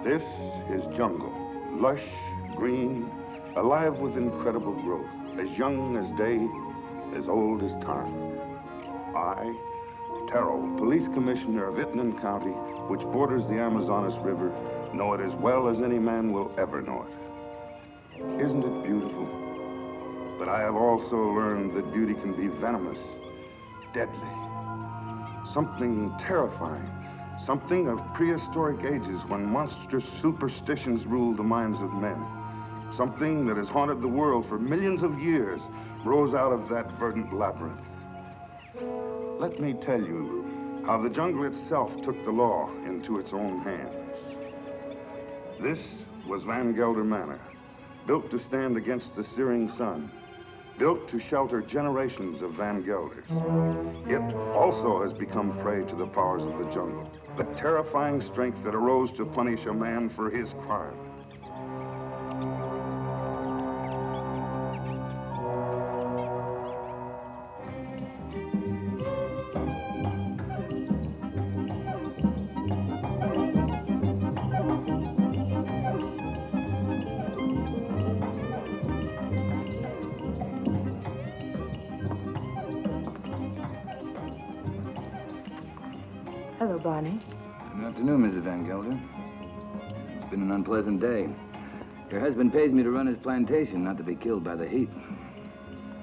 This is jungle, lush, green, alive with incredible growth, as young as day, as old as time. I, Terrell, Police Commissioner of Itnan County, which borders the Amazonas River, know it as well as any man will ever know it. Isn't it beautiful? But I have also learned that beauty can be venomous, deadly, something terrifying, something of prehistoric ages when monstrous superstitions ruled the minds of men. Something that has haunted the world for millions of years rose out of that verdant labyrinth. Let me tell you how the jungle itself took the law into its own hands. This was Van Gelder Manor, built to stand against the searing sun, built to shelter generations of Van Gelders. It also has become prey to the powers of the jungle, the terrifying strength that arose to punish a man for his crime. Hello, Barney. Good afternoon, Mrs. Van Gelder. It's been an unpleasant day. Your husband pays me to run his plantation, not to be killed by the heat.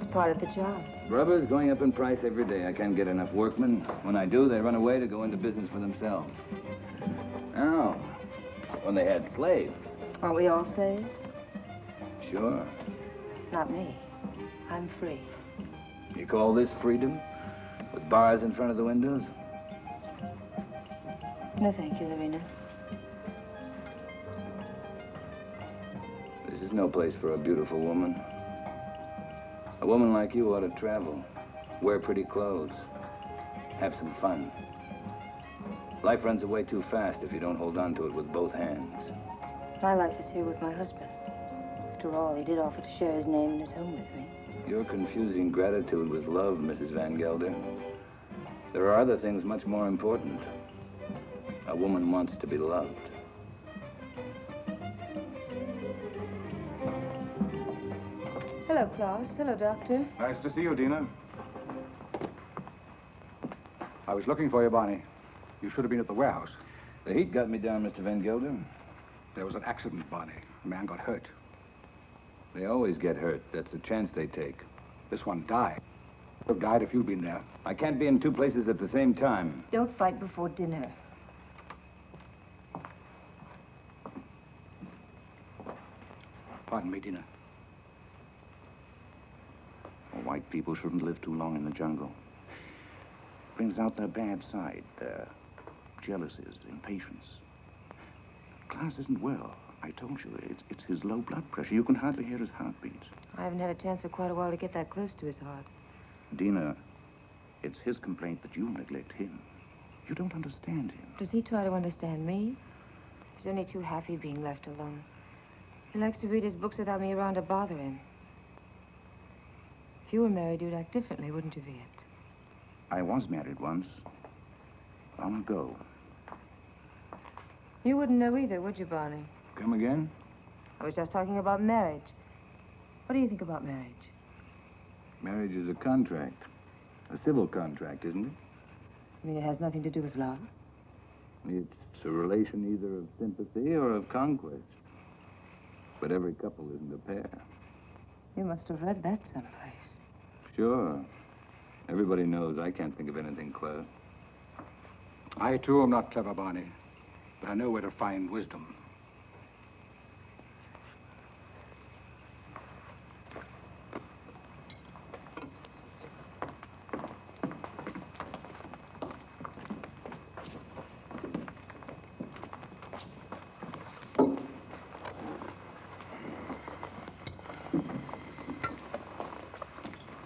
It's part of the job. Rubber's going up in price every day. I can't get enough workmen. When I do, they run away to go into business for themselves. Now, when they had slaves. Aren't we all slaves? Sure. Not me. I'm free. You call this freedom? With bars in front of the windows? No, thank you, Lorena. This is no place for a beautiful woman. A woman like you ought to travel, wear pretty clothes, have some fun. Life runs away too fast if you don't hold on to it with both hands. My life is here with my husband. After all, he did offer to share his name and his home with me. You're confusing gratitude with love, Mrs. Van Gelder. There are other things much more important. A woman wants to be loved. Hello, Klaus. Hello, Doctor. Nice to see you, Dina. I was looking for you, Barney. You should have been at the warehouse. The heat got me down, Mr. Van Gelder. There was an accident, Barney. A man got hurt. They always get hurt. That's the chance they take. This one died. Would have died if you'd been there. I can't be in two places at the same time. Don't fight before dinner. Pardon me, Dina. Well, white people shouldn't live too long in the jungle. Brings out their bad side, their jealousies, impatience. Klaus isn't well. I told you, it's his low blood pressure. You can hardly hear his heartbeat. I haven't had a chance for quite a while to get that close to his heart. Dina, it's his complaint that you neglect him. You don't understand him. Does he try to understand me? He's only too happy being left alone. He likes to read his books without me around to bother him. If you were married, you'd act differently, wouldn't you, Viet? I was married once. Long ago. You wouldn't know either, would you, Barney? Come again? I was just talking about marriage. What do you think about marriage? Marriage is a contract. A civil contract, isn't it? You mean it has nothing to do with love? It's a relation either of sympathy or of conquest. But every couple isn't a pair. You must have read that someplace. Sure. Everybody knows I can't think of anything clever. I, too, am not clever, Barney. But I know where to find wisdom.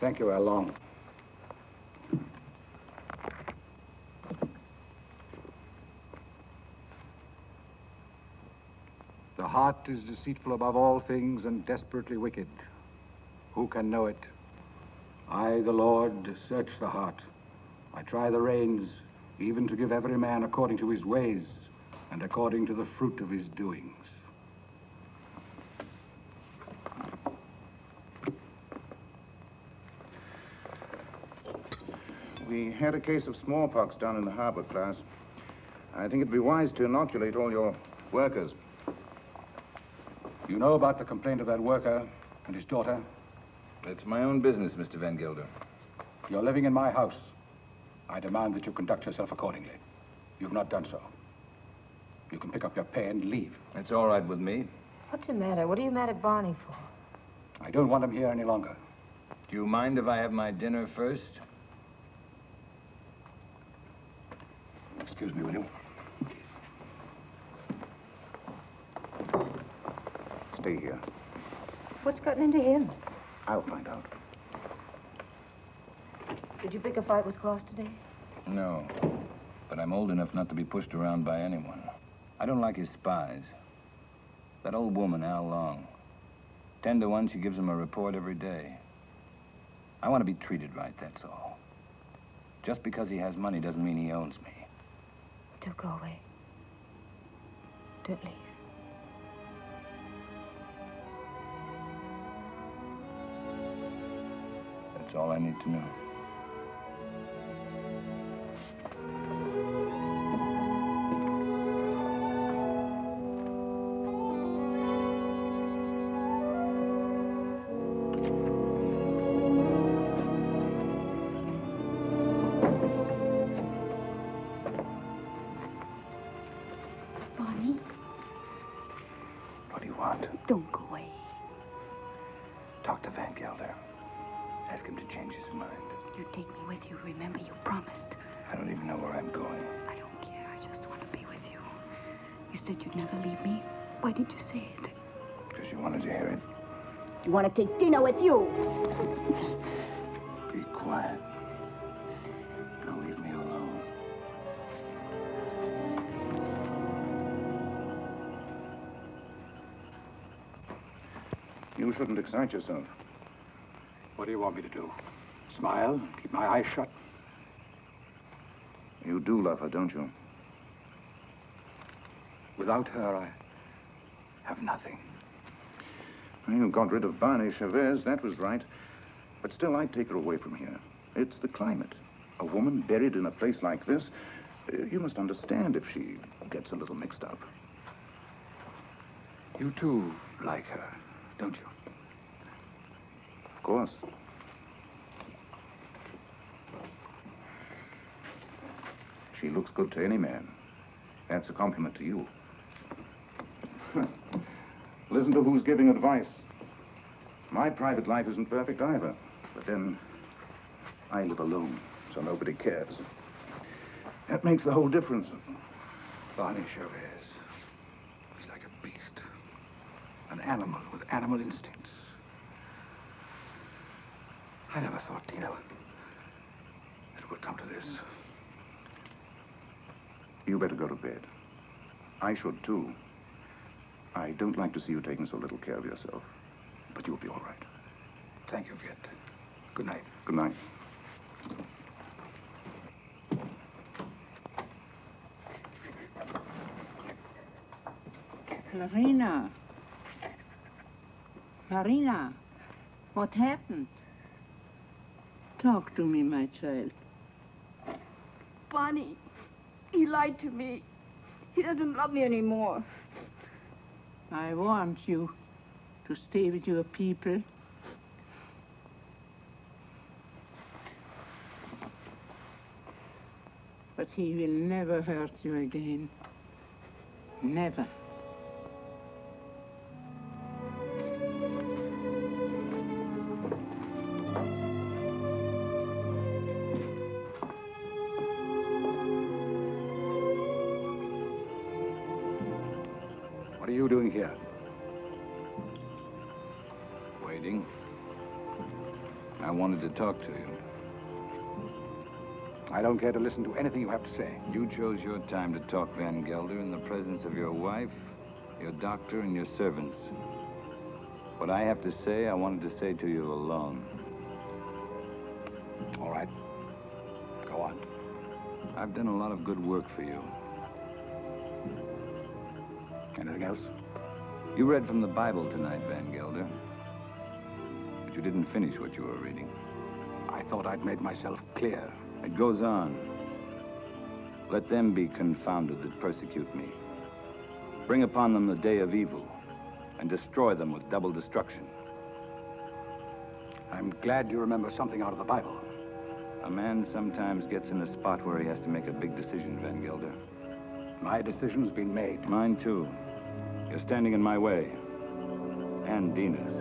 Thank you, Along. The heart is deceitful above all things and desperately wicked. Who can know it? I, the Lord, search the heart. I try the reins, even to give every man according to his ways, and according to the fruit of his doings. We had a case of smallpox down in the harbor, class. I think it'd be wise to inoculate all your workers. You know about the complaint of that worker and his daughter? It's my own business, Mr. Van Gelder. You're living in my house. I demand that you conduct yourself accordingly. You've not done so. You can pick up your pay and leave. It's all right with me. What's the matter? What are you mad at Barney for? I don't want him here any longer. Do you mind if I have my dinner first? Excuse me, will you? Stay here. What's gotten into him? I'll find out. Did you pick a fight with Klaus today? No. But I'm old enough not to be pushed around by anyone. I don't like his spies. That old woman, Al Long. 10 to 1, she gives him a report every day. I want to be treated right, that's all. Just because he has money doesn't mean he owns me. Don't go away. Don't leave. That's all I need to know. Barney, What do you want? don't go away. Talk to Van Gelder. Ask him to change his mind. You take me with you. Remember, you promised. I don't even know where I'm going. I don't care. I just want to be with you. You said you'd never leave me. Why did you say it? Because you wanted to hear it. You want to take dinner with you. Be quiet. Now leave me alone. You shouldn't excite yourself. What do you want me to do? Smile? Keep my eyes shut? You do love her, don't you? Without her, I have nothing. You got rid of Barney Chavez, that was right. But still, I'd take her away from here. It's the climate. A woman buried in a place like this, you must understand if she gets a little mixed up. You too like her, don't you? Of course. She looks good to any man. That's a compliment to you. Listen to who's giving advice. My private life isn't perfect either. But then, I live alone, so nobody cares. That makes the whole difference. Barney Chavez. He's like a beast. An animal with animal instincts. I never thought, Tina, it would come to this. You better go to bed. I should, too. I don't like to see you taking so little care of yourself. But you'll be all right. Thank you, Viet. Good night. Good night. Marina. Marina, what happened? Talk to me, my child. Barney, he lied to me. He doesn't love me anymore. I want you to stay with your people. But he will never hurt you again. Never. What are you doing here? Waiting. I wanted to talk to you. I don't care to listen to anything you have to say. You chose your time to talk, Van Gelder, in the presence of your wife, your doctor, and your servants. What I have to say, I wanted to say to you alone. All right. Go on. I've done a lot of good work for you. Anything else? You read from the Bible tonight, Van Gelder. But you didn't finish what you were reading. I thought I'd made myself clear. It goes on. Let them be confounded that persecute me. Bring upon them the day of evil, and destroy them with double destruction. I'm glad you remember something out of the Bible. A man sometimes gets in a spot where he has to make a big decision, Van Gelder. My decision's been made. Mine, too. You're standing in my way. And Dina's.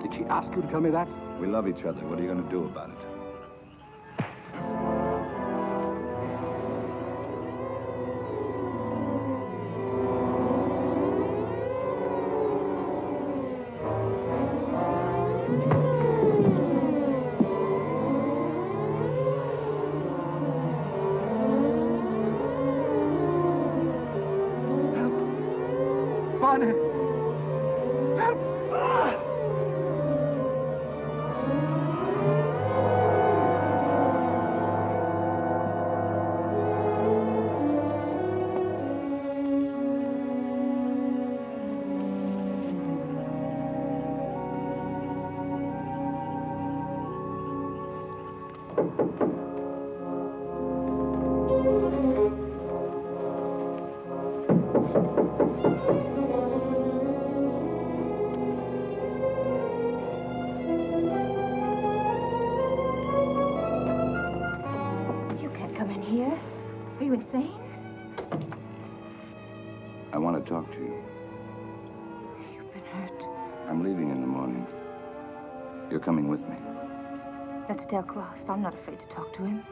Did she ask you to tell me that? We love each other. What are you going to do about it? Are you insane? I want to talk to you. You've been hurt. I'm leaving in the morning. You're coming with me. Let's tell Klaus. I'm not afraid to talk to him.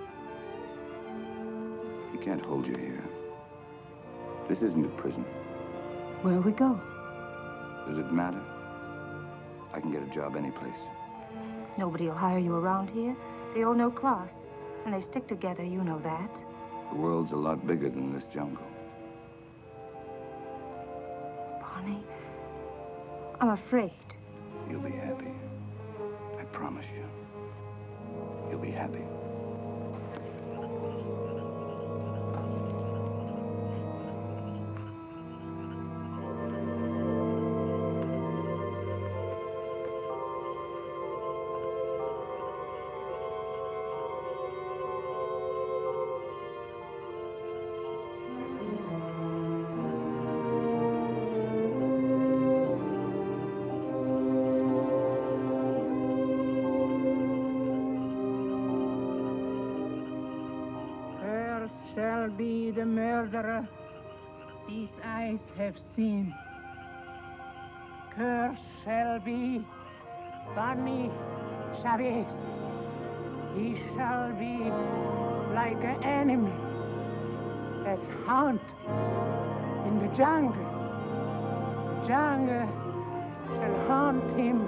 He can't hold you here. This isn't a prison. Where'll we go? Does it matter? I can get a job any place. Nobody will hire you around here. They all know Klaus. And they stick together, you know that. The world's a lot bigger than this jungle. Bonnie, I'm afraid. You'll be happy. I promise you. You'll be happy. Shall be the murderer these eyes have seen. Cursed shall be Barney Chavez. He shall be like an enemy that's haunt in the jungle. Jungle shall haunt him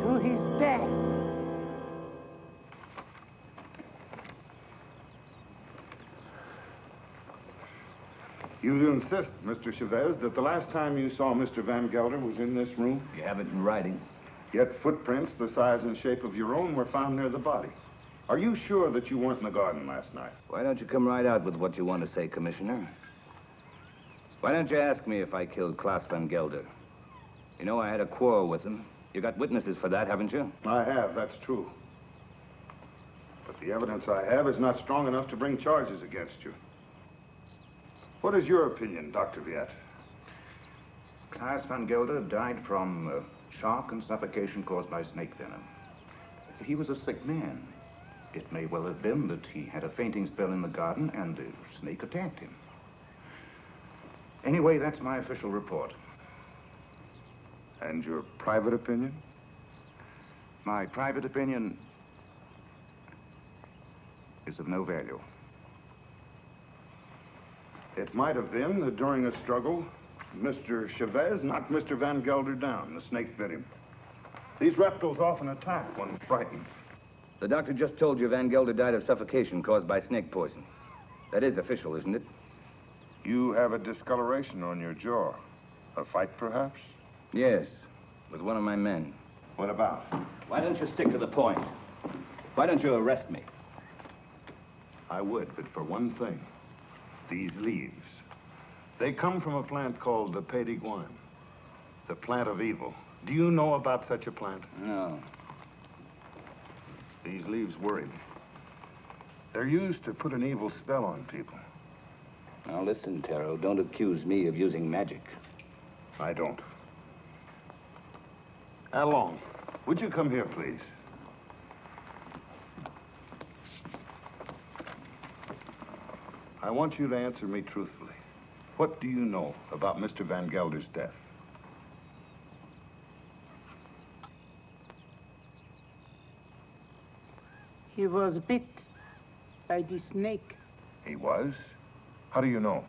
to his death. You insist, Mr. Chavez, that the last time you saw Mr. Van Gelder was in this room? You have it in writing. Yet footprints the size and shape of your own were found near the body. Are you sure that you weren't in the garden last night? Why don't you come right out with what you want to say, Commissioner? Why don't you ask me if I killed Klaus Van Gelder? You know I had a quarrel with him. You got witnesses for that, haven't you? I have, that's true. But the evidence I have is not strong enough to bring charges against you. What is your opinion, Dr. Viet? Klaus Van Gelder died from shock and suffocation caused by snake venom. He was a sick man. It may well have been that he had a fainting spell in the garden and the snake attacked him. Anyway, that's my official report. And your private opinion? My private opinion is of no value. It might have been that during a struggle, Mr. Chavez knocked Mr. Van Gelder down. The snake bit him. These reptiles often attack when frightened. The doctor just told you Van Gelder died of suffocation caused by snake poison. That is official, isn't it? You have a discoloration on your jaw. A fight, perhaps? Yes, with one of my men. What about? Why don't you stick to the point? Why don't you arrest me? I would, but for one thing. These leaves. They come from a plant called the Pays de Guine, the plant of evil. Do you know about such a plant? No. These leaves worry me. They're used to put an evil spell on people. Now listen, Taro, don't accuse me of using magic. I don't. Along, would you come here, please? I want you to answer me truthfully. What do you know about Mr. Van Gelder's death? He was bit by the snake. He was? How do you know?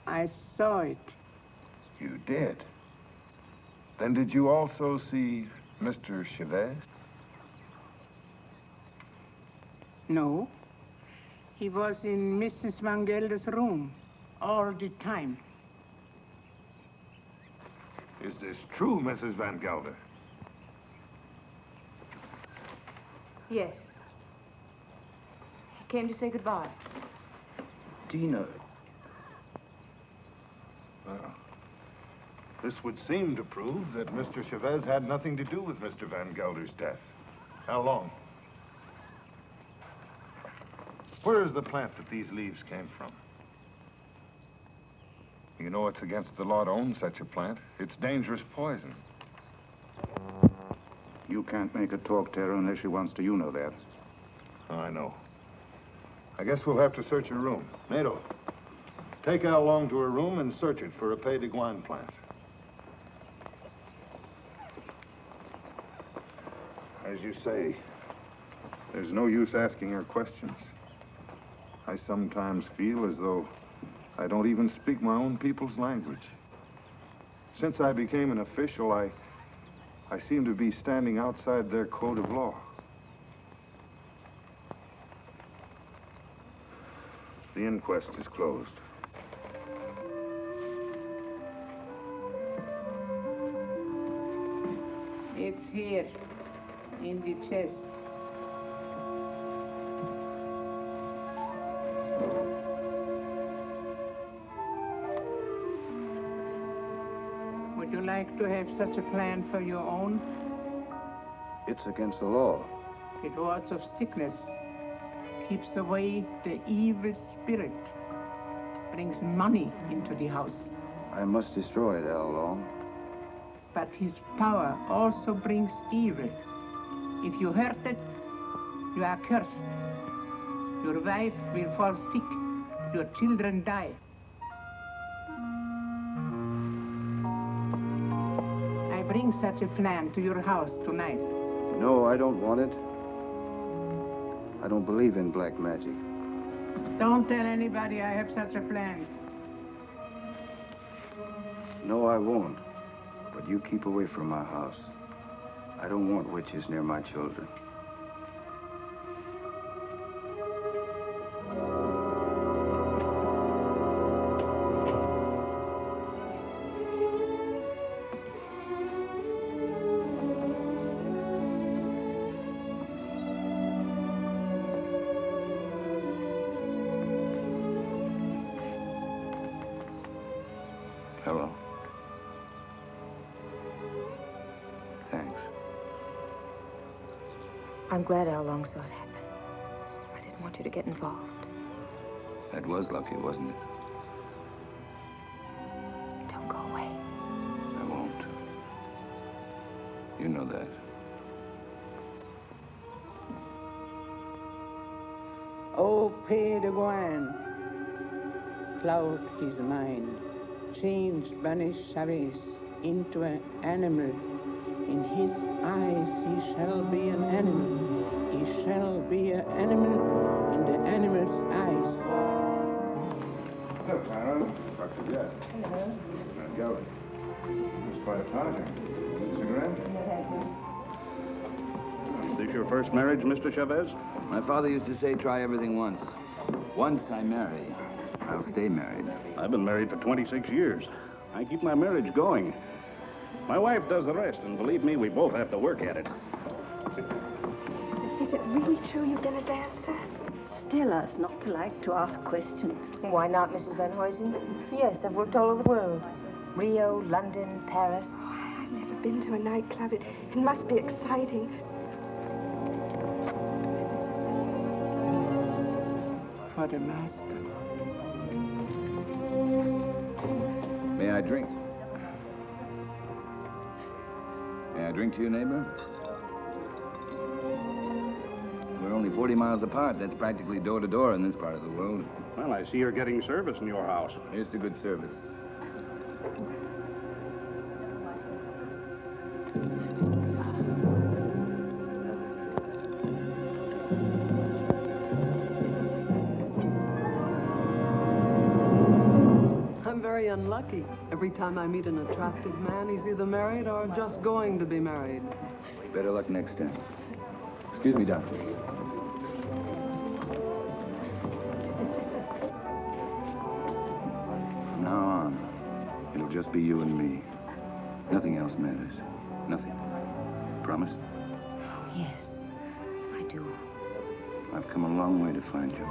I saw it. You did? Then did you also see Mr. Chavez? No. He was in Mrs. Van Gelder's room all the time. Is this true, Mrs. Van Gelder? Yes. He came to say goodbye. Tina. Well, this would seem to prove that Mr. Chavez had nothing to do with Mr. Van Gelder's death. How long? Where is the plant that these leaves came from? You know it's against the law to own such a plant. It's dangerous poison. You can't make her talk, Tara, unless she wants to. You know that. Oh, I know. I guess we'll have to search her room. Nato, take Al Long to her room and search it for a Pays de Guine plant. As you say, there's no use asking her questions. I sometimes feel as though I don't even speak my own people's language. Since I became an official, I seem to be standing outside their code of law. The inquest is closed. It's here, in the chest. Would you like to have such a plan for your own? It's against the law. It wards off sickness, keeps away the evil spirit, brings money into the house. I must destroy it, Al Long. But his power also brings evil. If you hurt it, you are cursed. Your wife will fall sick. Your children die. I bring such a plan to your house tonight. No, I don't want it. I don't believe in black magic. Don't tell anybody I have such a plan. No, I won't. But you keep away from my house. I don't want witches near my children. Hello. Thanks. I'm glad Al Long saw it happen. I didn't want you to get involved. That was lucky, wasn't it? Don't go away. I won't. You know that. Oh, Pays de Guine, cloud his mind, changed banished Chavez into an animal. In his eyes he shall be an animal. He shall be an animal in the animal's eyes. Hello, Clara. Dr. Jett. Hello. Van Gelder. It's quite a party. Cigarette? Is this your first marriage, Mr. Chavez? My father used to say, try everything once. Once I marry, I'll stay married. I've been married for 26 years. I keep my marriage going. My wife does the rest, and believe me, we both have to work at it. Is it really true you've been a dancer? Tell us, not polite to ask questions. Why not, Mrs. Van Huysen? Yes, I've worked all over the world. Rio, London, Paris. Oh, I've never been to a nightclub. It must be exciting. For the master. May I drink? May I drink to you, neighbor? We're only 40 miles apart. That's practically door to door in this part of the world. Well, I see you're getting service in your house. Here's to good service. I'm very unlucky. Every time I meet an attractive man, he's either married or just going to be married. Better luck next time. Excuse me, doctor. From now on, it'll just be you and me. Nothing else matters. Nothing. Promise? Oh, yes, I do. I've come a long way to find you.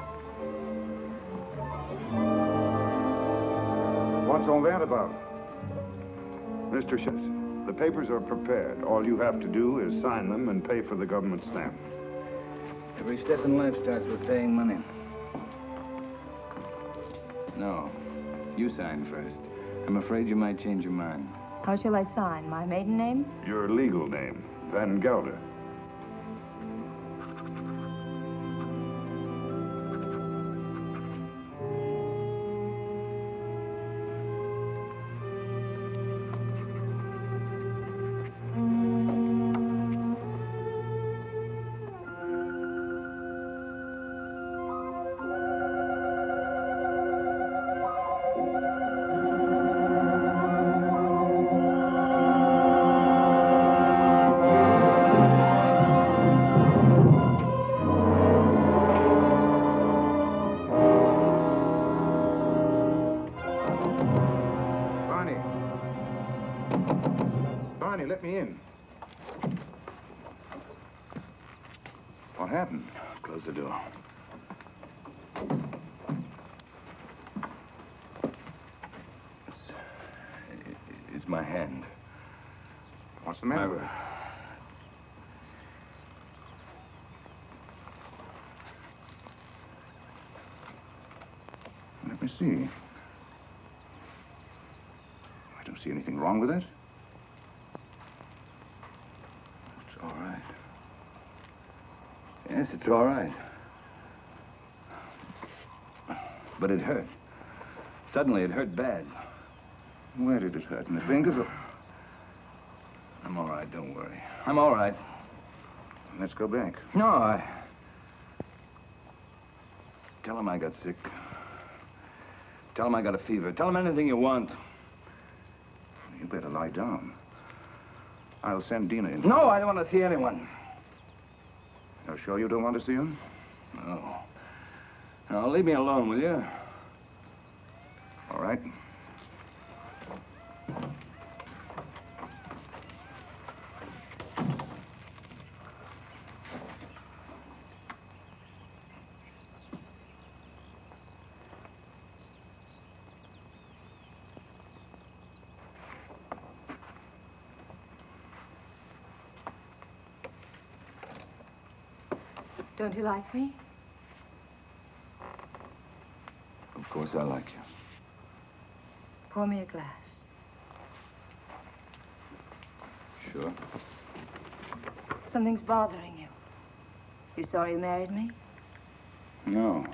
What's all that about? Mr. Schiss, the papers are prepared. All you have to do is sign them and pay for the government stamp. Every step in life starts with paying money. No, you sign first. I'm afraid you might change your mind. How shall I sign? My maiden name? Your legal name, Van Gelder. Let me in. What happened? Close the door. It's my hand. What's the matter with it? Let me see. I don't see anything wrong with it. It's all right. Yes, it's all right. But it hurt. Suddenly, it hurt bad. Where did it hurt? In the fingers or... I'm all right, don't worry. I'm all right. Let's go back. No, Tell him I got sick. Tell him I got a fever. Tell him anything you want. You better lie down. I'll send Dina in. No, I don't want to see anyone. You're sure you don't want to see him? No. Now, leave me alone, will you? All right. Don't you like me? Of course I like you. Pour me a glass. Sure. Something's bothering you. You sorry you married me? No.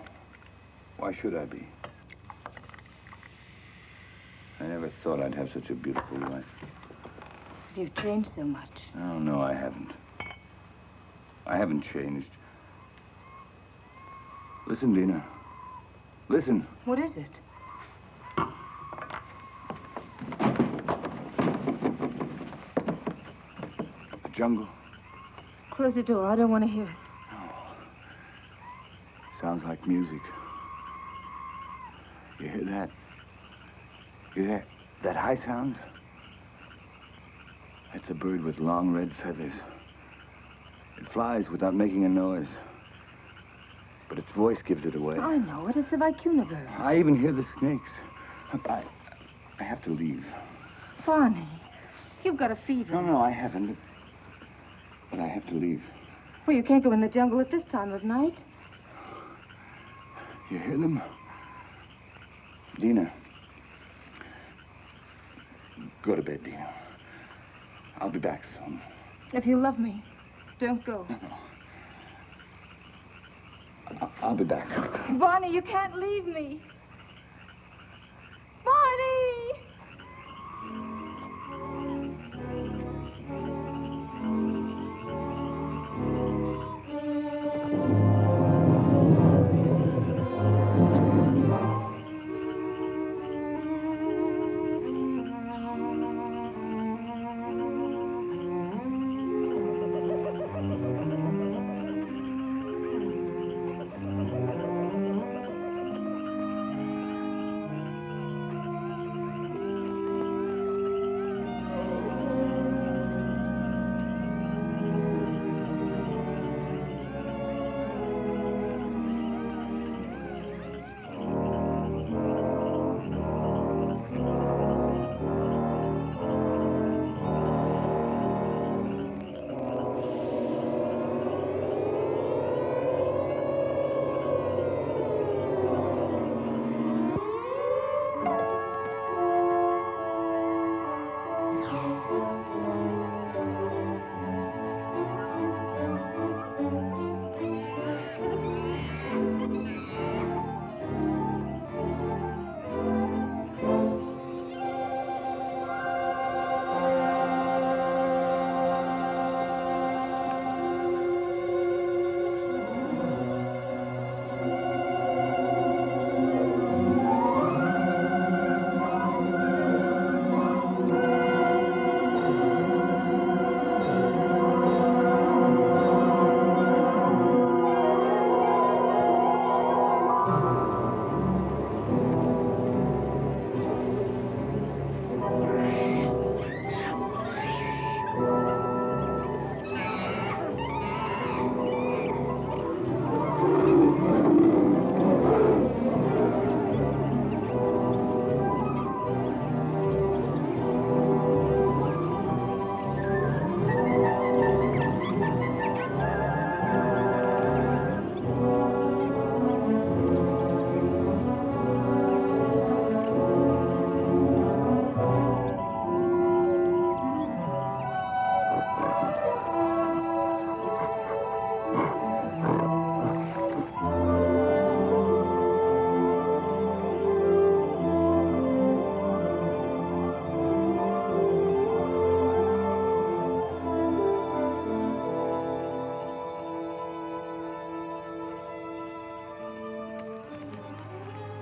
Why should I be? I never thought I'd have such a beautiful wife. But you've changed so much. Oh, no, I haven't. I haven't changed. Listen, Dina. Listen. What is it? The jungle. Close the door. I don't want to hear it. No. Sounds like music. You hear that? You hear that high sound? That's a bird with long red feathers. It flies without making a noise. but its voice gives it away. I know it. It's a vicuna bird. I even hear the snakes. Look, I have to leave. Barney, you've got a fever. No, I haven't. But I have to leave. Well, you can't go in the jungle at this time of night. You hear them? Dina. Go to bed, Dina. I'll be back soon. If you love me, don't go. No. I'll be back. Barney, you can't leave me. Barney!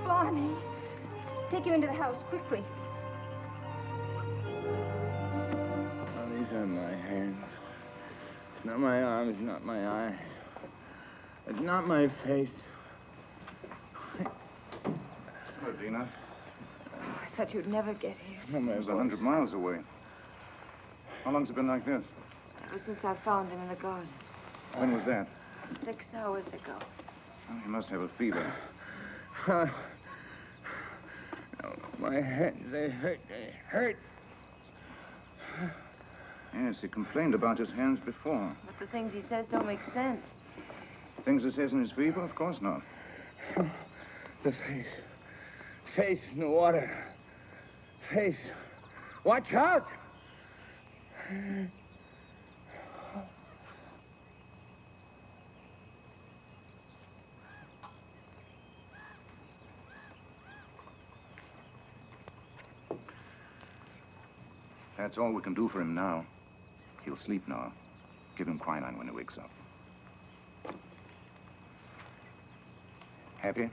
Barney, take him into the house, quickly. Oh, these are my hands. It's not my arms, not my eyes. It's not my face. Hello, Dina. I thought you'd never get here. No, it was 100 miles away. How long's it been like this? Ever since I found him in the garden. When was that? 6 hours ago. Oh, he must have a fever. Oh, my hands, they hurt. They hurt. Yes, he complained about his hands before. But the things he says don't make sense. Things he says in his fever? Of course not. The face. Face in the water. Face. Watch out! That's all we can do for him now. He'll sleep now. Give him quinine when he wakes up. Happy?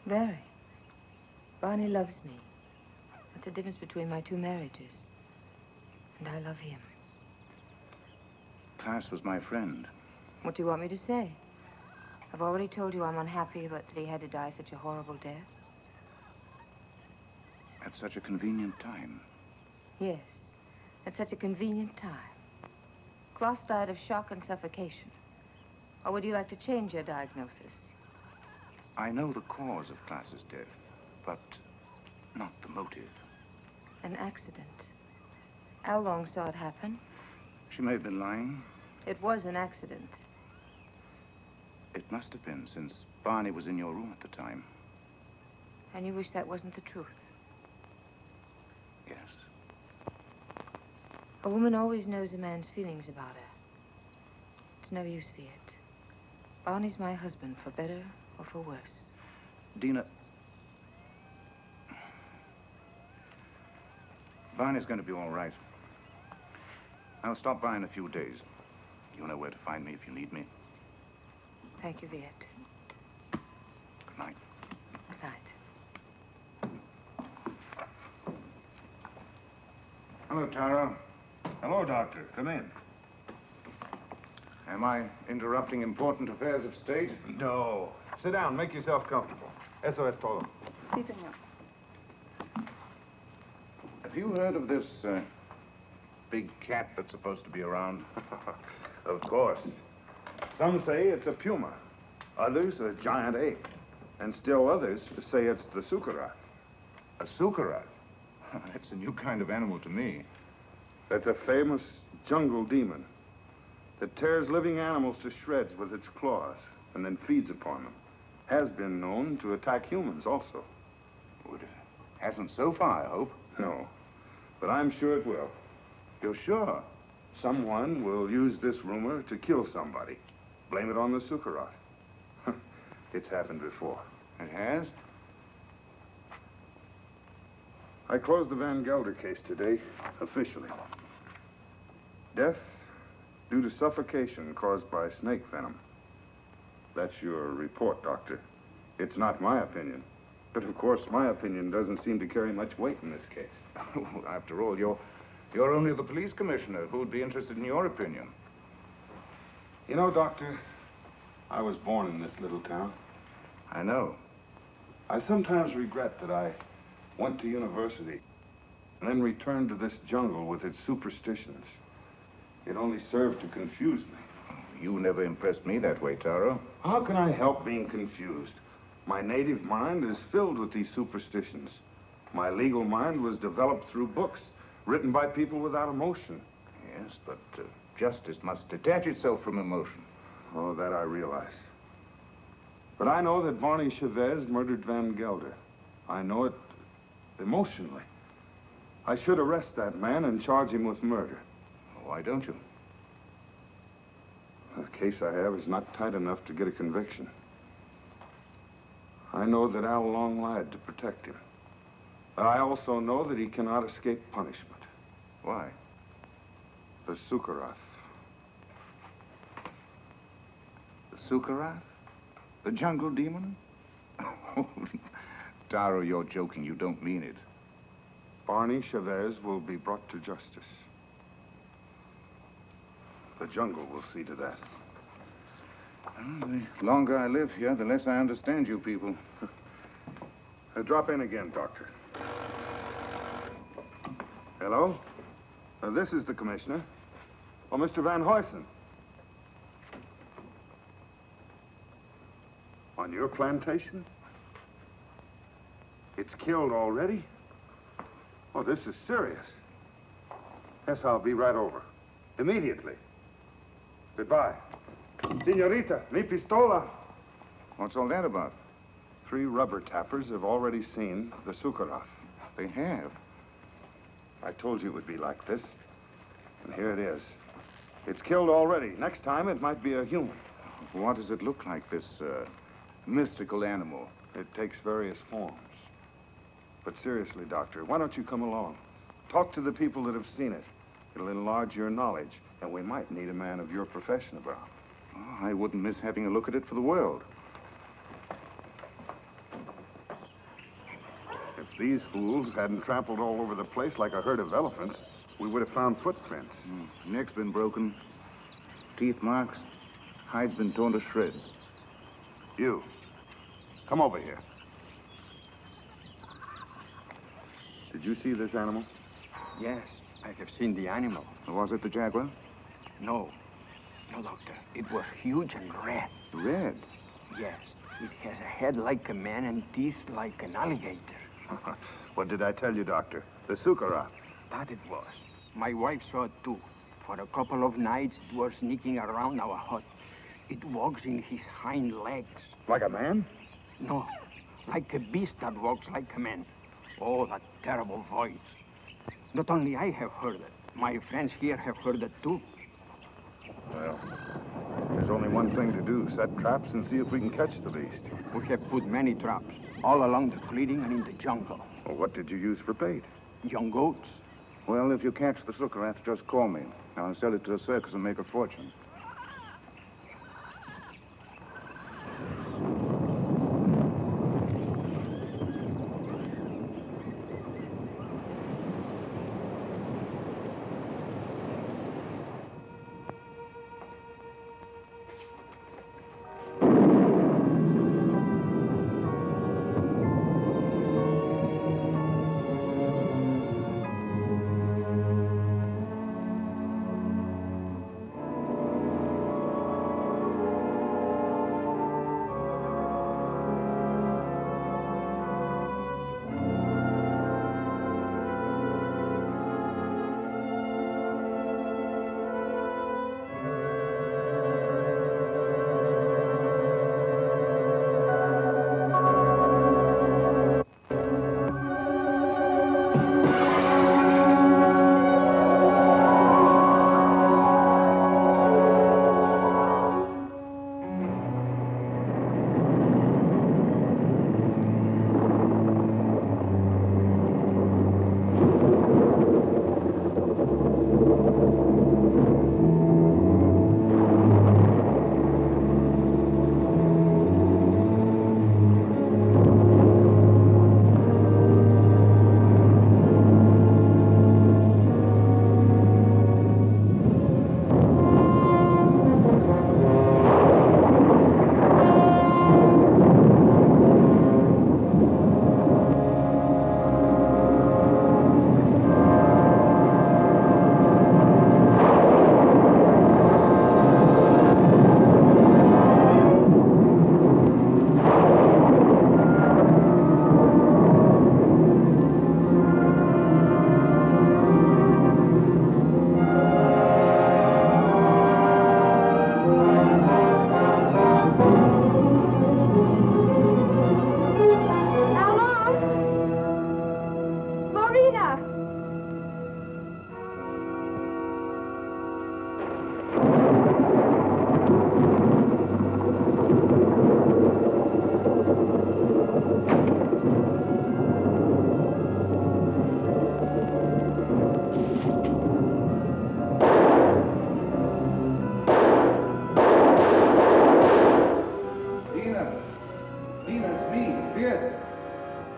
Very. Barney loves me. That's the difference between my 2 marriages. And I love him. Klaas was my friend. What do you want me to say? I've already told you I'm unhappy about that he had to die such a horrible death. At such a convenient time. Yes, at such a convenient time. Klaas died of shock and suffocation. Or would you like to change your diagnosis? I know the cause of Klaas's death, but not the motive. An accident. Al Long saw it happen. She may have been lying. It was an accident. It must have been, since Barney was in your room at the time. And you wish that wasn't the truth? Yes. A woman always knows a man's feelings about her. It's no use, Viet. Barney's my husband, for better or for worse. Dina... Barney's going to be all right. I'll stop by in a few days. You know where to find me if you need me. Thank you, Viet. Good night. Good night. Hello, Tara. Hello, Doctor. Come in. Am I interrupting important affairs of state? No. Sit down. Make yourself comfortable. Eso es todo. Sí, señor. Have you heard of this big cat that's supposed to be around? Of course. Some say it's a puma. Others a giant ape. And still others say it's the sucarath. A sucarath? That's a new kind of animal to me. That's a famous jungle demon that tears living animals to shreds with its claws and then feeds upon them. Has been known to attack humans also. Well, it hasn't so far, I hope. No, but I'm sure it will. You're sure? Someone will use this rumor to kill somebody. Blame it on the sucarath. It's happened before. It has? I closed the Van Gelder case today, officially. Death due to suffocation caused by snake venom. That's your report, Doctor. It's not my opinion. But of course, my opinion doesn't seem to carry much weight in this case. After all, you're only the police commissioner. Who would be interested in your opinion? You know, Doctor, I was born in this little town. I know. I sometimes regret that I went to university and then returned to this jungle with its superstitions. It only served to confuse me. You never impressed me that way, Taro. How can I help being confused? My native mind is filled with these superstitions. My legal mind was developed through books written by people without emotion. Yes, but justice must detach itself from emotion. Oh, that I realize. But I know that Barney Chavez murdered Van Gelder. I know it emotionally. I should arrest that man and charge him with murder. Why don't you? The case I have is not tight enough to get a conviction. I know that Al Long lied to protect him. But I also know that he cannot escape punishment. Why? The sucarath. The sucarath? The jungle demon? Taro, you're joking. You don't mean it. Barney Chavez will be brought to justice. The jungle will see to that. Well, the longer I live here, the less I understand you people. Drop in again, Doctor. Hello? This is the commissioner. Oh, Mr. Van Huysen. On your plantation? It's killed already? Oh, this is serious. Yes, I'll be right over. Immediately. Goodbye. Senorita, mi pistola. What's all that about? 3 rubber tappers have already seen the sucarath. They have. I told you it would be like this. And here it is. It's killed already. Next time, it might be a human. What does it look like, this mystical animal? It takes various forms. But seriously, Doctor, why don't you come along? Talk to the people that have seen it. It'll enlarge your knowledge, and we might need a man of your profession about. Oh, I wouldn't miss having a look at it for the world. If these fools hadn't trampled all over the place like a herd of elephants, we would have found footprints. Neck's been broken, teeth marks, hide's been torn to shreds. You, come over here. Did you see this animal? Yes, I have seen the animal. Was it the jaguar? No, No, Doctor. It was huge and red. Red? Yes. It has a head like a man and teeth like an alligator. What did I tell you, Doctor? The Sukara. That it was. My wife saw it too. For a couple of nights, it was sneaking around our hut. It walks in his hind legs. Like a man? No, like a beast that walks like a man. Oh, that terrible voice. Not only I have heard it, my friends here have heard it too. Well, there's only one thing to do. Set traps and see if we can catch the beast. We have put many traps, all along the clearing and in the jungle. Well, what did you use for bait? Young goats. Well, if you catch the Sukarath, just call me. I'll sell it to a circus and make a fortune.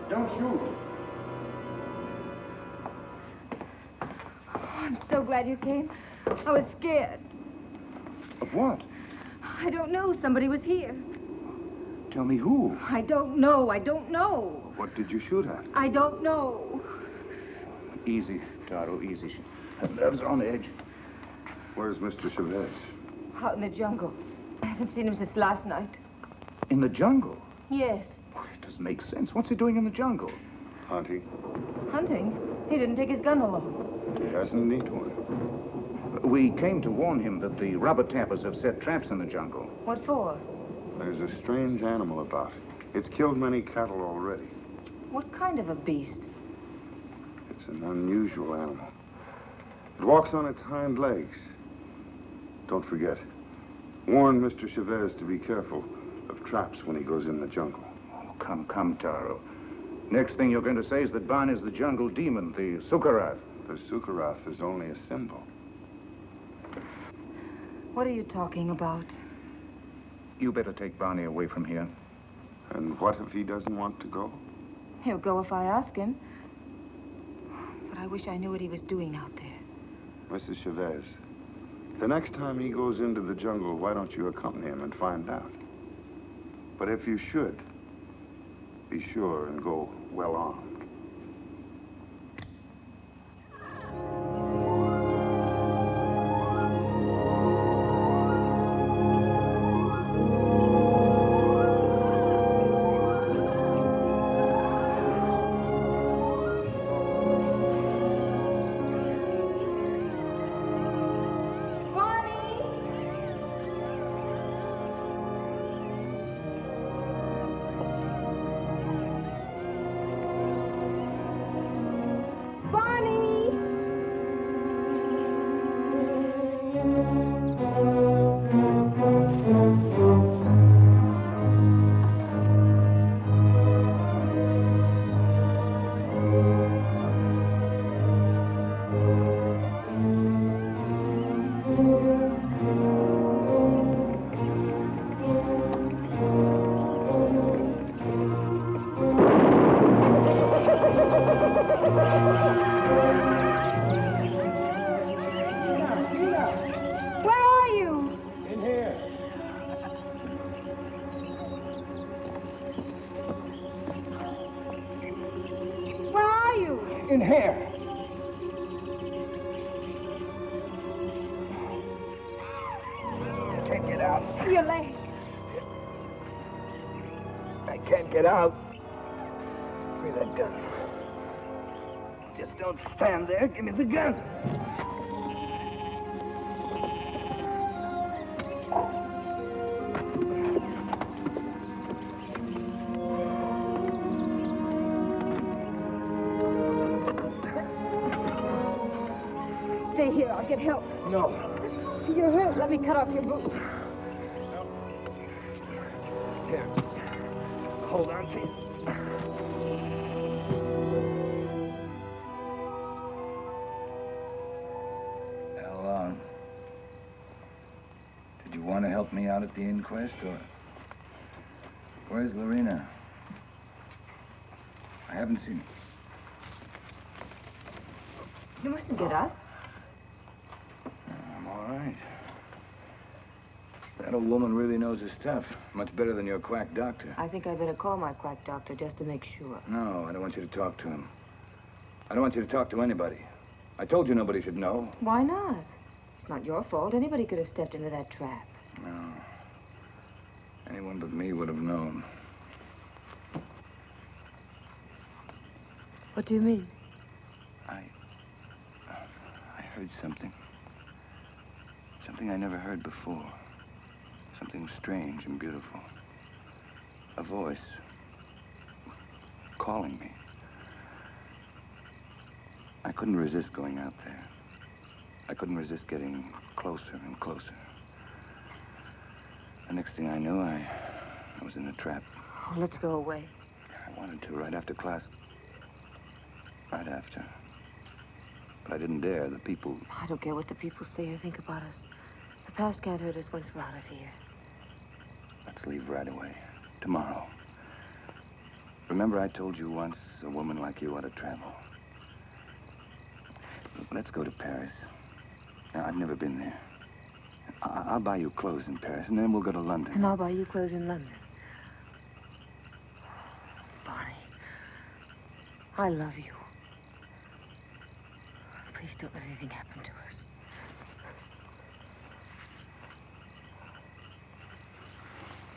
Don't shoot. Oh, I'm so glad you came. I was scared. Of what? I don't know. Somebody was here. Tell me who. I don't know. I don't know. What did you shoot at? I don't know. Easy, Taro, easy. Her nerves are on edge. Where's Mr. Chavez? Out in the jungle. I haven't seen him since last night. In the jungle? Yes. Well, it doesn't make sense. What's he doing in the jungle? Hunting. Hunting? He didn't take his gun along. He doesn't need one. We came to warn him that the rubber tappers have set traps in the jungle. What for? There's a strange animal about. It's killed many cattle already. What kind of a beast? It's an unusual animal. It walks on its hind legs. Don't forget. Warn Mr. Chavez to be careful of traps when he goes in the jungle. Oh, come, Taro. Next thing you're going to say is that Barn is the jungle demon, the Sukarath. The Sukarath is only a symbol. What are you talking about? You better take Barney away from here. And what if he doesn't want to go? He'll go if I ask him. But I wish I knew what he was doing out there. Mrs. Chavez, the next time he goes into the jungle, why don't you accompany him and find out? But if you should, be sure and go well armed. In here. I can't get out. Your leg. I can't get out. Give me that gun. Just don't stand there. Give me the gun. Stay here. I'll get help. No. You're hurt. Let me cut off your boot. Here. Hold on to it. Well, did you want to help me out at the inquest, or... Where's Lorena? I haven't seen her. You mustn't get up. I'm all right. That old woman really knows her stuff. Much better than your quack doctor. I think I better call my quack doctor just to make sure. No, I don't want you to talk to him. I don't want you to talk to anybody. I told you nobody should know. Why not? It's not your fault. Anybody could have stepped into that trap. No. Anyone but me would have known. What do you mean? I heard something. Something I never heard before. Something strange and beautiful. A voice calling me. I couldn't resist going out there. I couldn't resist getting closer and closer. The next thing I knew, I was in a trap. Oh, let's go away. I wanted to right after class. Right after. But I didn't dare. The people... I don't care what the people say or think about us. The past can't hurt us once we're out of here. Let's leave right away. Tomorrow. Remember I told you once a woman like you ought to travel. Let's go to Paris. Now, I've never been there. I'll buy you clothes in Paris, and then we'll go to London. And I'll buy you clothes in London. Bonnie, I love you. Please don't let anything happen to us.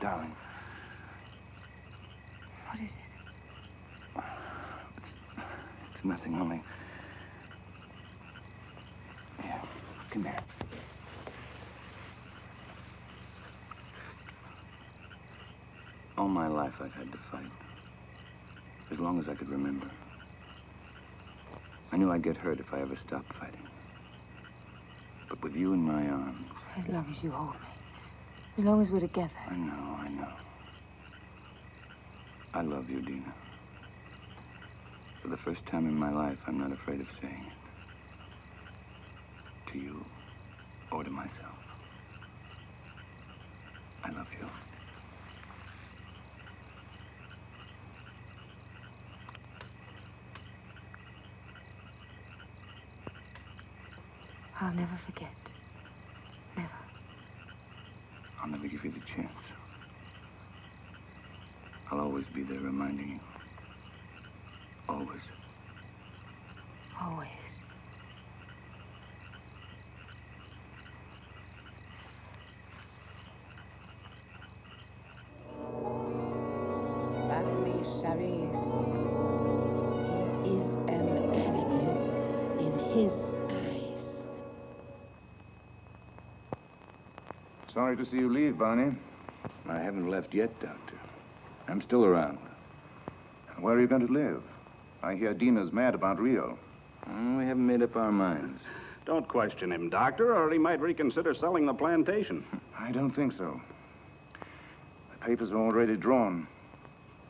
Darling. What is it? It's nothing, only... Here, come here. All my life I've had to fight. As long as I could remember. I knew I'd get hurt if I ever stopped fighting. But with you in my arms... As long as you hold me. As long as we're together. I know. I love you, Dina. For the first time in my life, I'm not afraid of saying it. To you, or to myself. I love you. I'll never forget. Never. I'll never give you the chance. I'll always be there reminding you. Always. Always. Barney Chavez. He is an animal in his eyes. Sorry to see you leave, Barney. I haven't left yet, Doctor. I'm still around. Where are you going to live? I hear Dina's mad about Rio. We haven't made up our minds. Don't question him, Doctor, or he might reconsider selling the plantation. I don't think so. The papers are already drawn.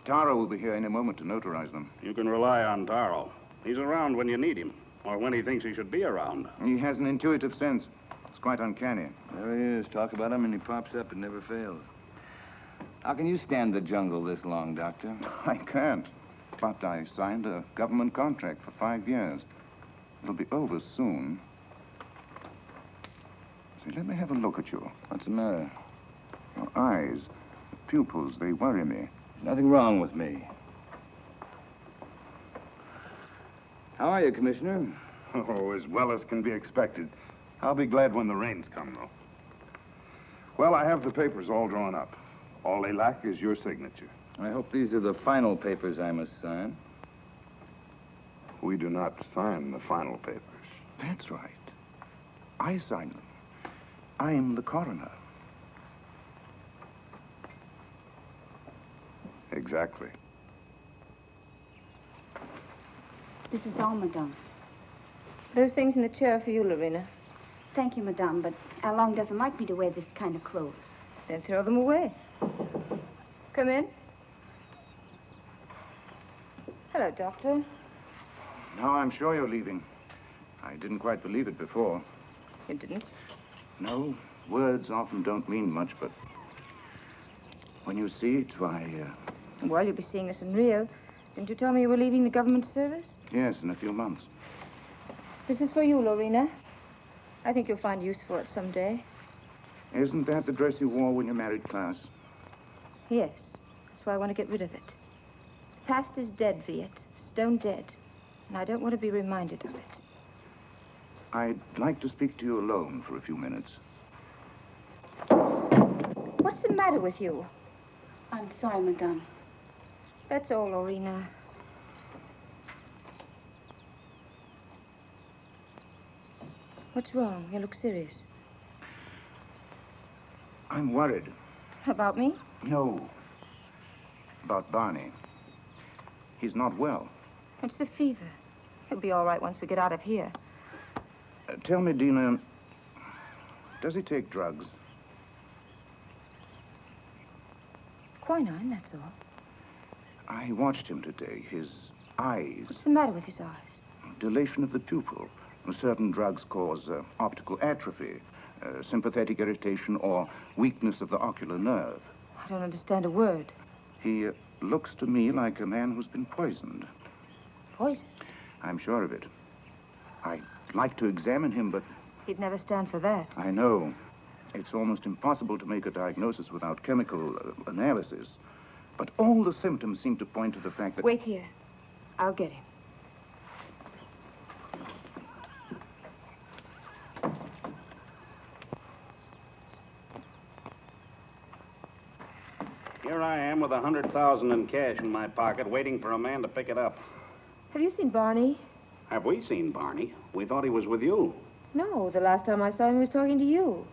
Taro will be here any moment to notarize them. You can rely on Taro. He's around when you need him, or when he thinks he should be around. He has an intuitive sense. It's quite uncanny. There he is. Talk about him and he pops up. It never fails. How can you stand the jungle this long, Doctor? I can't. But I signed a government contract for 5 years. It'll be over soon. See, let me have a look at you. What's the matter? Your eyes, the pupils, they worry me. There's nothing wrong with me. How are you, Commissioner? Oh, as well as can be expected. I'll be glad when the rains come, though. Well, I have the papers all drawn up. All they lack is your signature. I hope these are the final papers I must sign. We do not sign the final papers. That's right. I sign them. I'm the coroner. Exactly. This is all, madame. Those things in the chair are for you, Lorena. Thank you, madame, but Along doesn't like me to wear this kind of clothes. Then throw them away. Come in. Hello, Doctor. Now I'm sure you're leaving. I didn't quite believe it before. You didn't? No, words often don't mean much, but when you see it, why, Well, you'll be seeing us in Rio. Didn't you tell me you were leaving the government service? yes, in a few months. This is for you, Lorena. I think you'll find use for it someday. Isn't that the dress you wore when you married Klaus? Yes. That's why I want to get rid of it. The past is dead, Viet. Stone dead. And I don't want to be reminded of it. I'd like to speak to you alone for a few minutes. What's the matter with you? I'm sorry, madame. That's all, Lorena. What's wrong? You look serious. I'm worried. About me? No. About Barney. He's not well. It's the fever. He'll be all right once we get out of here. Tell me, Dina, does he take drugs? Quinine, that's all. I watched him today. His eyes. What's the matter with his eyes? Dilation of the pupil. Certain drugs cause optical atrophy, sympathetic irritation, or weakness of the ocular nerve. I don't understand a word. He looks to me like a man who's been poisoned. Poison? I'm sure of it. I'd like to examine him, but... He'd never stand for that. I know. It's almost impossible to make a diagnosis without chemical analysis. But all the symptoms seem to point to the fact that... Wait here. I'll get him. Here I am with 100,000 in cash in my pocket, waiting for a man to pick it up. Have you seen Barney? Have we seen Barney? We thought he was with you. No, the last time I saw him, he was talking to you.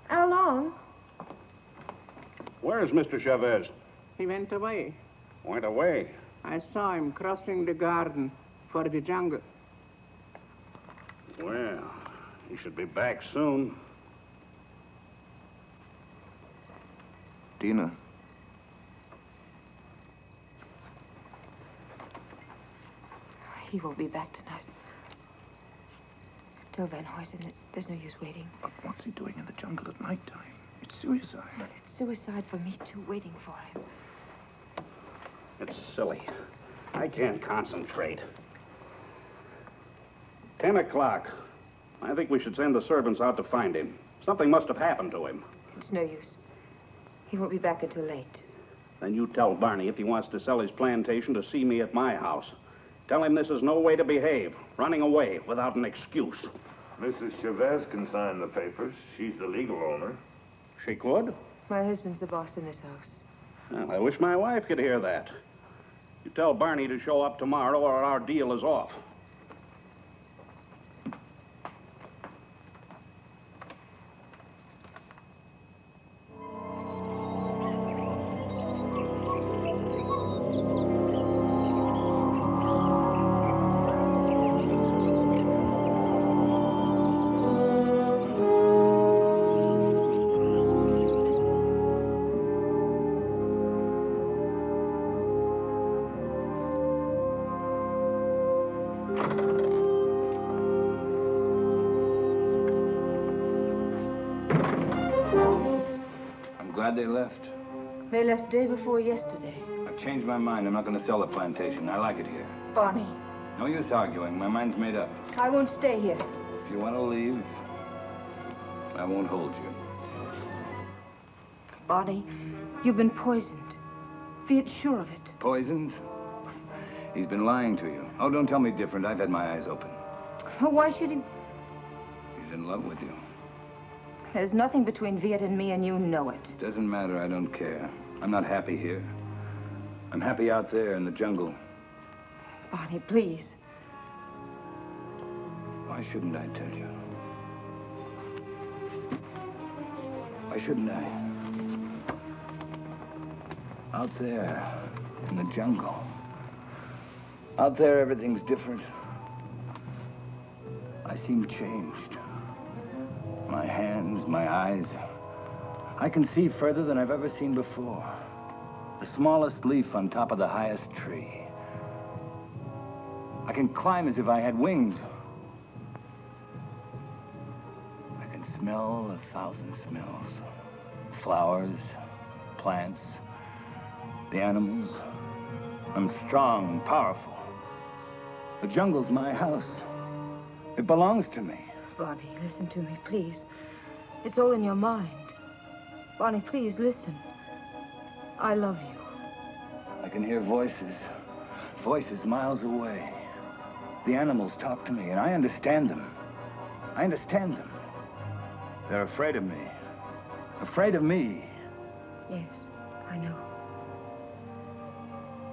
How long? Where is Mr. Chavez? He went away. Went away. I saw him crossing the garden for the jungle. Well, he should be back soon. Dina. He won't be back tonight. Tell Van Huysen that there's no use waiting. But what's he doing in the jungle at nighttime? It's suicide. But it's suicide for me, too, waiting for him. It's silly. I can't concentrate. 10 o'clock. I think we should send the servants out to find him. Something must have happened to him. It's no use. He won't be back until late. Then you tell Barney if he wants to sell his plantation to see me at my house. Tell him this is no way to behave, running away without an excuse. Mrs. Chavez can sign the papers. She's the legal owner. She could? My husband's the boss in this house. Well, I wish my wife could hear that. You tell Barney to show up tomorrow or our deal is off. Glad they left. They left day before yesterday. I've changed my mind. I'm not going to sell the plantation. I like it here. Barney, No use arguing. My mind's made up. I won't stay here. If you want to leave, I won't hold you. Barney, you've been poisoned. Viet's sure of it. Poisoned? He's been lying to you. Oh, don't tell me different. I've had my eyes open. Why should he? He's in love with you. There's nothing between Viet and me, and you know it. Doesn't matter. I don't care. I'm not happy here. I'm happy out there in the jungle. Barney, please. Why shouldn't I tell you? Why shouldn't I? Out there in the jungle. Out there, everything's different. I seem changed. My hands, my eyes. I can see further than I've ever seen before. The smallest leaf on top of the highest tree. I can climb as if I had wings. I can smell 1,000 smells. Flowers, plants, the animals. I'm strong and powerful. The jungle's my house. It belongs to me. Barney, listen to me, please. It's all in your mind. Barney, please, listen. I love you. I can hear voices. Voices miles away. The animals talk to me, and I understand them. I understand them. They're afraid of me. Afraid of me. Yes, I know.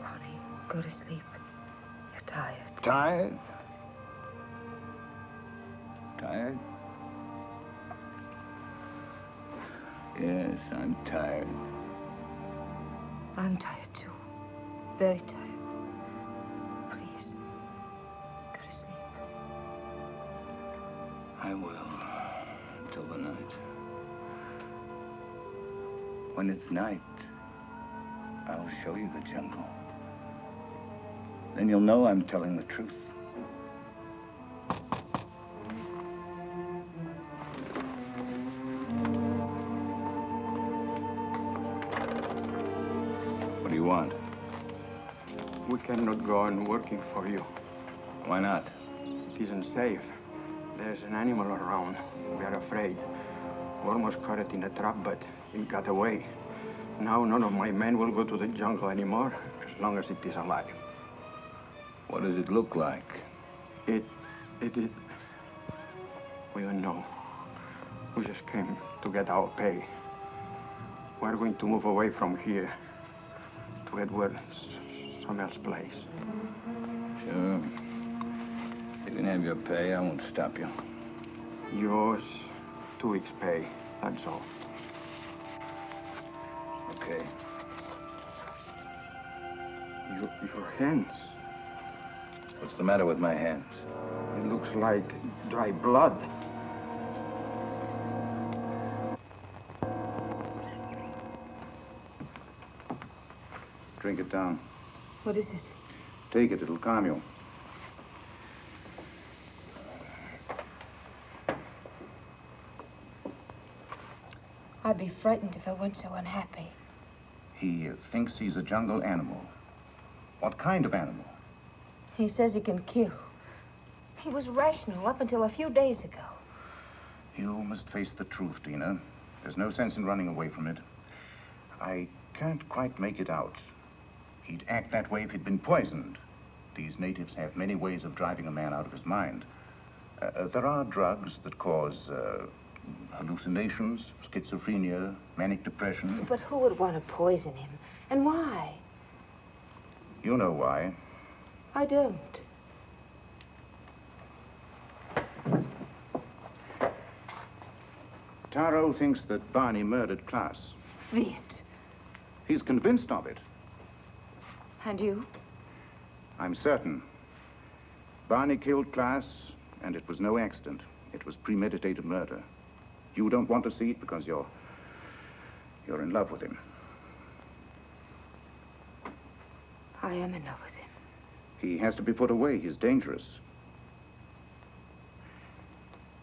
Barney, go to sleep. You're tired. Tired? Tired? Yes, I'm tired. I'm tired, too. Very tired. Please, go to sleep. I will, until the night. When it's night, I'll show you the jungle. Then you'll know I'm telling the truth. What do you want? We cannot go on working for you. Why not? It isn't safe. There's an animal around. We are afraid. We almost caught it in a trap, but it got away. Now none of my men will go to the jungle anymore, as long as it is alive. What does it look like? It... We don't know. We just came to get our pay. We're going to move away from here to Edward, some else place. Sure. You can have your pay. I won't stop you. Yours, 2 weeks' pay. That's all. Okay. Your hands. What's the matter with my hands? It looks like dry blood. Drink it down. What is it? Take it. It'll calm you. I'd be frightened if I weren't so unhappy. He thinks he's a jungle animal. What kind of animal? He says he can kill. He was rational up until a few days ago. You must face the truth, Dina. There's no sense in running away from it. I can't quite make it out. He'd act that way if he'd been poisoned. These natives have many ways of driving a man out of his mind. There are drugs that cause hallucinations, schizophrenia, manic depression. But who would want to poison him? And why? You know why. I don't. Taro thinks that Barney murdered Klaas. Viet. He's convinced of it. And you? I'm certain. Barney killed Klaas, and it was no accident. It was premeditated murder. You don't want to see it because you're in love with him. I am in love with him. He has to be put away. He's dangerous.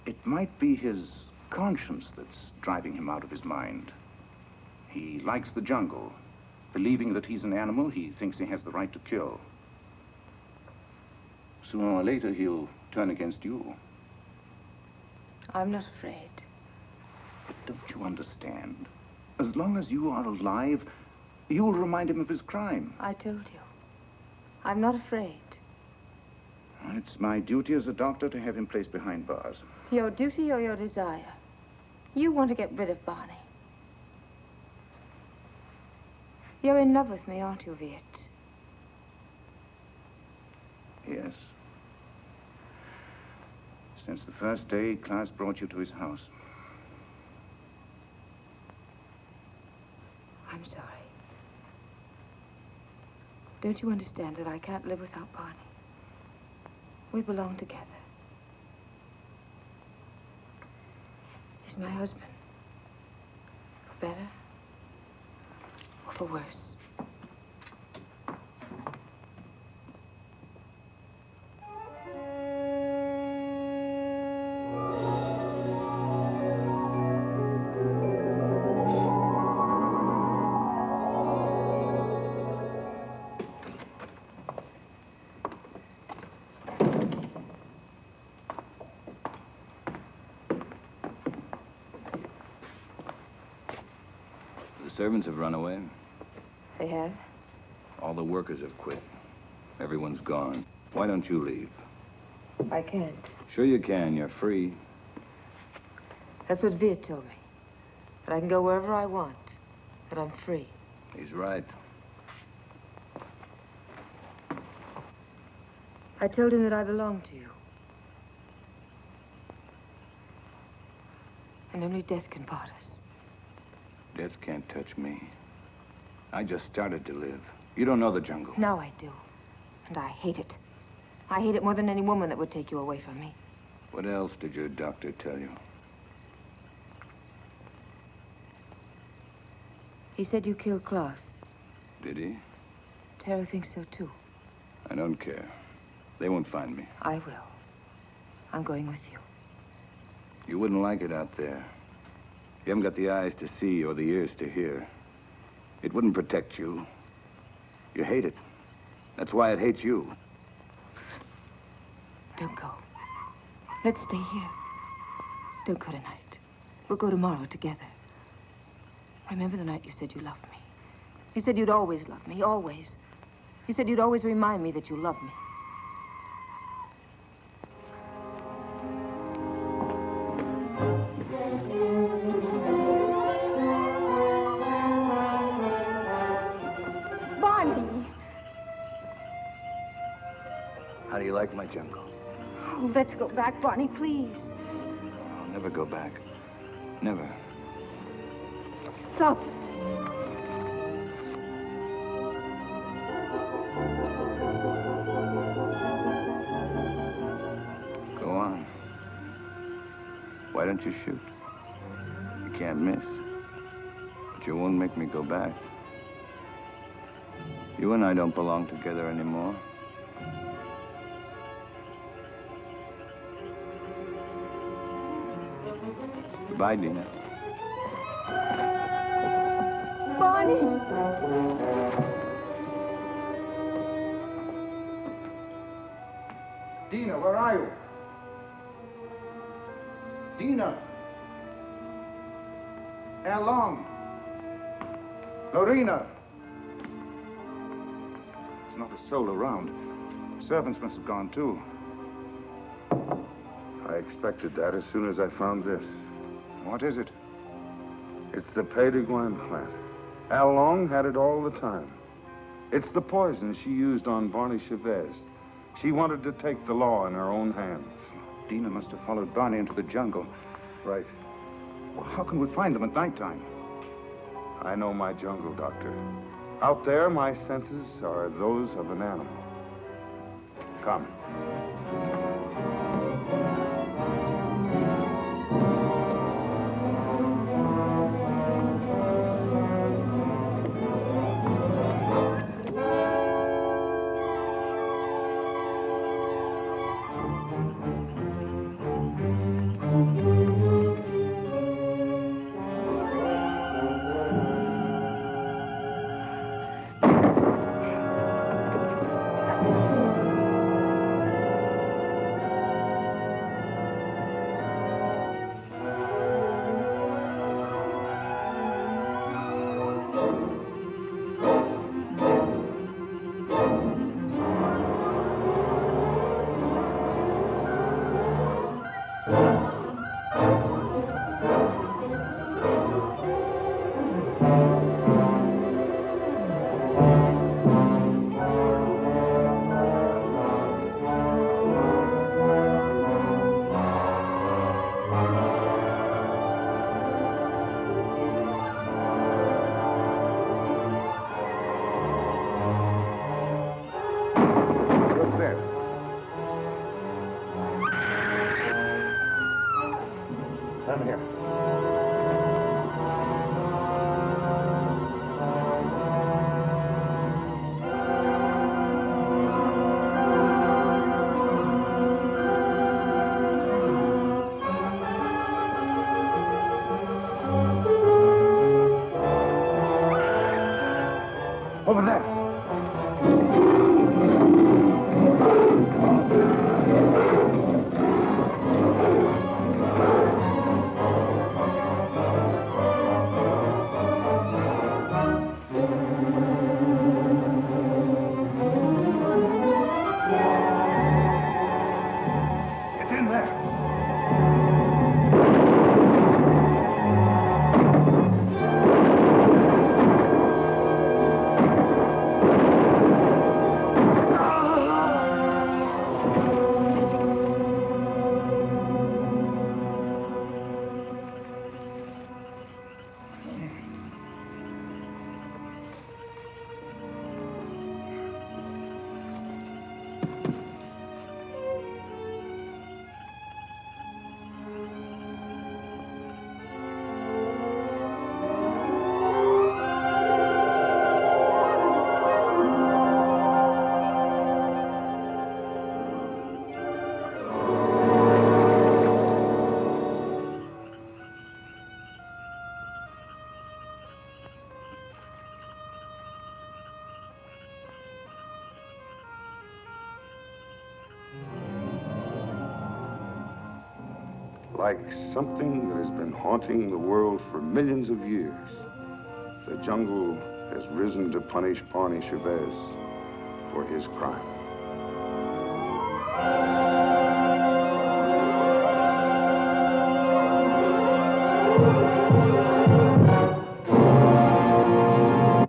It might be his conscience that's driving him out of his mind. He likes the jungle. Believing that he's an animal, he thinks he has the right to kill. Sooner or later, he'll turn against you. I'm not afraid. But don't you understand? As long as you are alive, you'll remind him of his crime. I told you. I'm not afraid. Well, it's my duty as a doctor to have him placed behind bars. Your duty or your desire? You want to get rid of Barney. You're in love with me, aren't you, Viet? Yes. Since the first day Klaus brought you to his house. I'm sorry. Don't you understand that I can't live without Barney? We belong together. He's my husband. For better or for worse. The servants have run away. They have? All the workers have quit. Everyone's gone. Why don't you leave? I can't. Sure you can. You're free. That's what Viet told me. That I can go wherever I want. That I'm free. He's right. I told him that I belong to you. And only death can part us. Death can't touch me. I just started to live. You don't know the jungle. Now I do. And I hate it. I hate it more than any woman that would take you away from me. What else did your doctor tell you? He said you killed Klaus. Did he? Tara thinks so, too. I don't care. They won't find me. I will. I'm going with you. You wouldn't like it out there. You haven't got the eyes to see or the ears to hear. It wouldn't protect you. You hate it. That's why it hates you. Don't go. Let's stay here. Don't go tonight. We'll go tomorrow together. Remember the night you said you loved me? You said you'd always love me, always. You said you'd always remind me that you loved me. How do you like my jungle? Oh, let's go back, Barney, please. I'll never go back. Never. Stop. Go on. Why don't you shoot? You can't miss. But you won't make me go back. You and I don't belong together anymore. Goodbye, Dina. Barney! Dina, where are you? Dina! How long? Lorena! There's not a soul around. Servants must have gone, too. I expected that as soon as I found this. What is it? It's the Pays de Gouin plant. Al Long had it all the time. It's the poison she used on Barney Chavez. She wanted to take the law in her own hands. Dina must have followed Barney into the jungle. Right. Well, how can we find them at nighttime? I know my jungle, Doctor. Out there, my senses are those of an animal. Come. I'm here. Over there. Get in there. Like something that has been haunting the world for millions of years, the jungle has risen to punish Barney Chavez for his crime.